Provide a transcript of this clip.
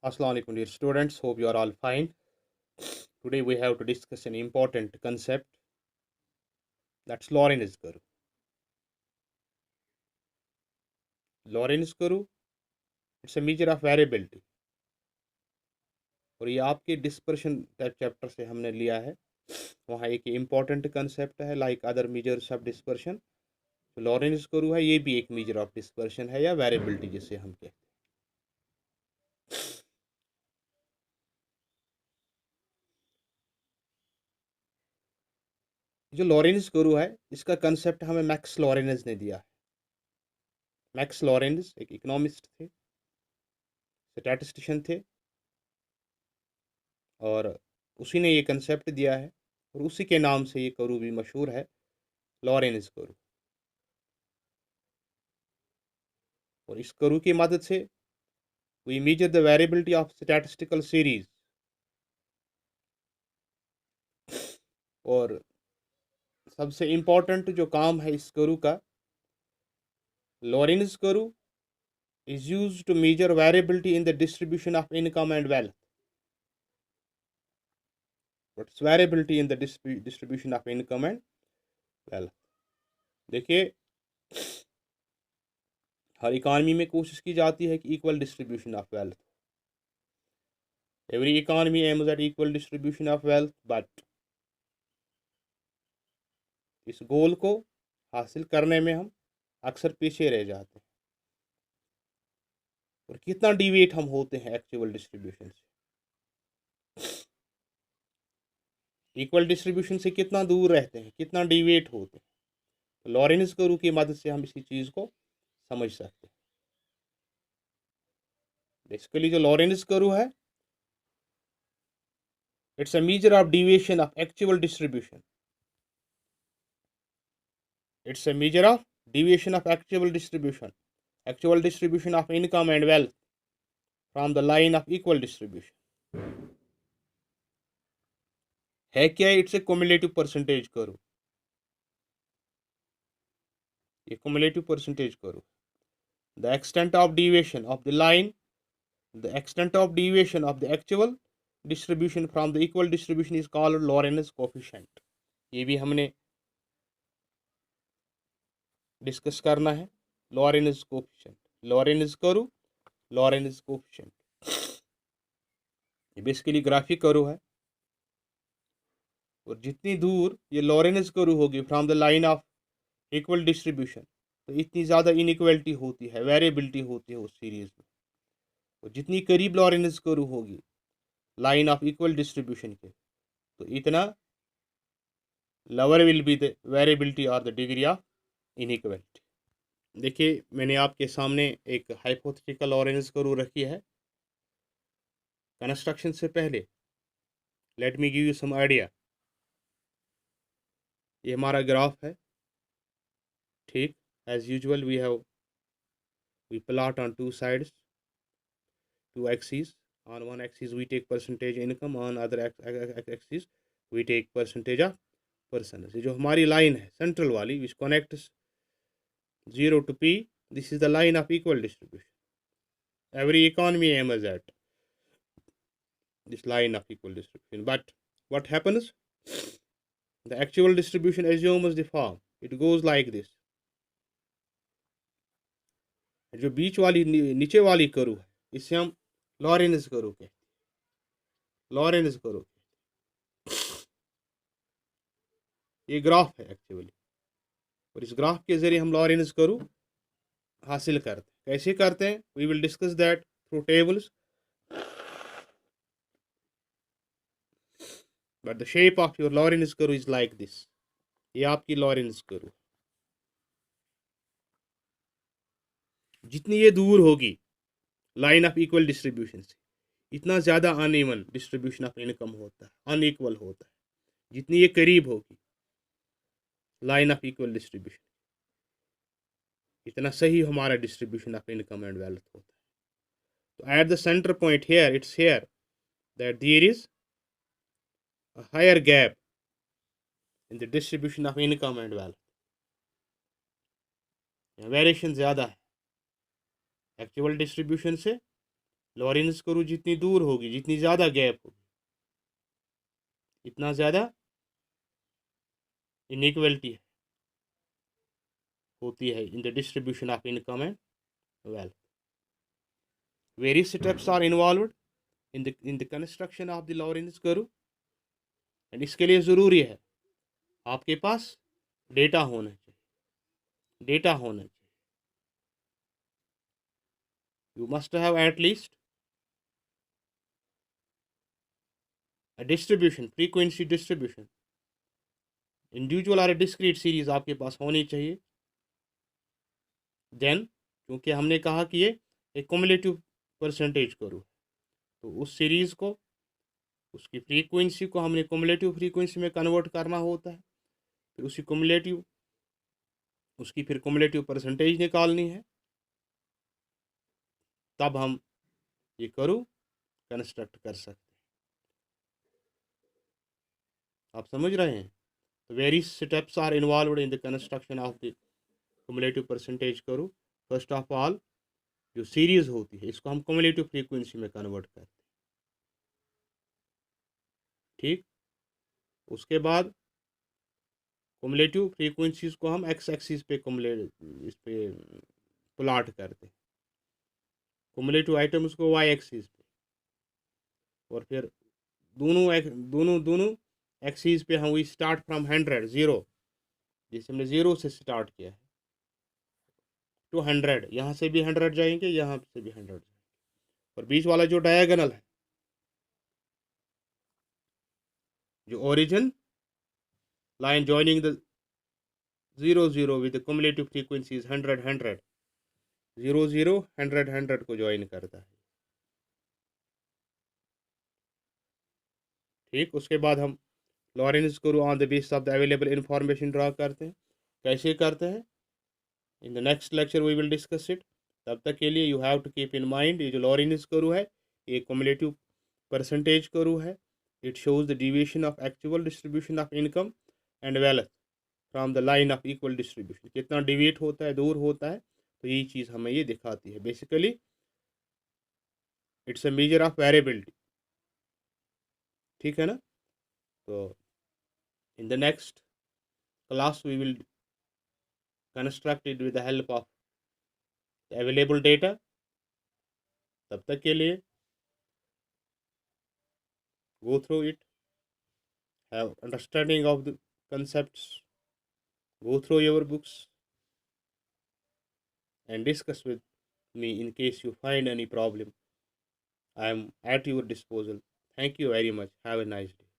Assalamu alaikum dear students, hope you are all fine. Today we have to discuss an important concept, that's Lorentz curve. Lorentz curve, it's a measure of variability और ये आपके dispersion chapter से हमने लिया है। वहाँ एक important concept है like other measures of dispersion. Lawrence curve है, ये भी एक मेजर ऑफ डिस्पर्शन है या वेरिएबिलिटी जिसे हम कहते हैं। जो लॉरेंस कर्व है इसका कंसेप्ट हमें मैक्स लॉरेंस ने दिया है। मैक्स लॉरेंस एक इकोनॉमिस्ट थे, स्टैटिस्टिशियन थे और उसी ने ये कंसेप्ट दिया है और उसी के नाम से ये कर्व भी मशहूर है, लॉरेंस कर्व। और इस कर्व की मदद से we measure the variability of statistical series. और सबसे इम्पोर्टेंट जो काम है इस कर्व का, Lorenz curve is used to measure variability in the distribution of income and wealth. What's variability in the distribution of income and wealth? देखिए, हर economy में कोशिश की जाती है कि equal distribution of wealth. Every economy aims at equal distribution of wealth, but इस गोल को हासिल करने में हम अक्सर पीछे रह जाते हैं। और कितना डिविएट हम होते हैं एक्चुअल डिस्ट्रीब्यूशन से, इक्वल डिस्ट्रीब्यूशन से कितना दूर रहते हैं, कितना डिविएट होते हैं। तो लॉरेंस कर्व की मदद से हम इसी चीज़ को समझ सकते हैं। बेसिकली जो लॉरेंस कर्व है, it's a measure of deviation of actual distribution. It's a measure of deviation of actual distribution of income and wealth from the line of equal distribution. है क्या? It's a cumulative percentage curve. ये cumulative percentage curve, the extent of deviation of the line, the extent of deviation of the actual distribution from the equal distribution is called Lorentz coefficient. ये भी हमने discuss करना है। Lorentz coefficient, Lorentz curve, Lorentz coefficient, ये basically graphic curve है। और जितनी दूर ये लॉरेंस कर्व होगी from the line of equal distribution, तो इतनी ज़्यादा इनइक्वलिटी होती है, वेरिएबिलिटी होती है उस सीरीज में। और जितनी करीब लॉरेंस कर्व होगी लाइन ऑफ इक्वल डिस्ट्रीब्यूशन के, तो इतना lower will be the variability और द डिग्री ऑफ इनइक्वलिटी। देखिए, मैंने आपके सामने एक हाइपोथेटिकल लॉरेंस कर्व रखी है। कंस्ट्रक्शन से पहले let me give you some idea. ये हमारा ग्राफ है, ठीक। As usual we plot on two sides, two axes. On one axis we take percentage income, on other axis we take percentage of persons. ये जो हमारी line है central वाली, which connects 0 to P, this is the line of equal distribution. Every economy aims at this line of equal distribution, but what happens? The actual distribution assumes the form, it goes like this. जो बीच वाली नीचे वाली curve है, इसे हम Lorenz curve कहते हैं। Lawrence curve ये ग्राफ है एक्चुअली, और इस ग्राफ के जरिए हम लॉरेंस कर्व हासिल करते हैं। कैसे करते हैं? We will discuss that through tables, but the shape of your Lorenz curve is like this. ये आपकी लॉरेंस कर्व, जितनी ये दूर होगी लाइन ऑफ इक्वल डिस्ट्रीब्यूशन से, इतना ज़्यादा अनइवन डिस्ट्रीब्यूशन ऑफ इनकम होता है, अनइक्वल होता है। जितनी ये करीब होगी लाइन ऑफ इक्वल डिस्ट्रीब्यूशन, इतना सही हमारा distribution of income and wealth होता है। तो at the centre point here, it's here that there is a higher gap in the distribution of income and wealth. Variation ज़्यादा है एक्चुअल डिस्ट्रीब्यूशन से, Lorenz curve जितनी दूर होगी, जितनी ज़्यादा गैप होगी, इतना ज़्यादा इनइक्वलिटी होती है इन the distribution of income and wealth. Various steps are involved in the construction of the Lorentz curve, and इसके लिए ज़रूरी है आपके पास डेटा होना चाहिए. डेटा होना चाहिए. You must have at least a distribution, frequency distribution, individual और डिस्क्रीट सीरीज आपके पास होनी चाहिए. देन क्योंकि हमने कहा कि ये एक कम्युलेटिव परसेंटेज करो, तो उस सीरीज़ को, उसकी फ्रीक्वेंसी को हमने कम्युलेटिव फ्रीक्वेंसी में कन्वर्ट करना होता है. फिर उसकी फिर कम्युलेटिव परसेंटेज निकालनी है. तब हम ये करो कंस्ट्रक्ट कर सकते हैं. आप समझ रहे हैं? तो various steps are involved in the construction of the cumulative percentage करो. फर्स्ट ऑफ ऑल जो सीरीज होती है इसको हम कम्युलेटिव फ्रीक्वेंसी में कन्वर्ट करते हैं. ठीक. उसके बाद कम्युलेटिव फ्रीक्वेंसीज को हम एक्स एक्सिस पे इस पे प्लॉट करते हैं. कम्युलेटिव आइटम्स को वाई एक्सिस पे, और फिर दोनों एक्सिस पे हम वी स्टार्ट फ्रॉम 100 0, जैसे हमने 0 से स्टार्ट किया है टू 100. यहाँ से भी 100 जाएंगे, यहाँ से भी 100 जाएंगे. और बीच वाला जो डायगोनल है, जो origin line joining the 0 0 with cumulative frequencies 100 100, 0 0 100 100 को ज्वाइन करता है. ठीक. उसके बाद हम Lorenz curve on the basis of the available information draw करते हैं. कैसे करते हैं, in the next lecture we will discuss it. तब तक के लिए you have to keep in mind, ये जो लॉरेंस कर्व है ये कम्युलेटिव परसेंटेज कर्व है. It shows the deviation of actual distribution of income and wealth from the line of equal distribution. कितना डिविएट होता है, दूर होता है, तो यही चीज़ हमें ये दिखाती है. Basically it's a measure of variability. ठीक है ना? तो in the next class we will construct it with the help of available data. तब तक के लिए go through it, have understanding of the concepts, go through your books and discuss with me in case you find any problem. I am at your disposal. Thank you very much. Have a nice day.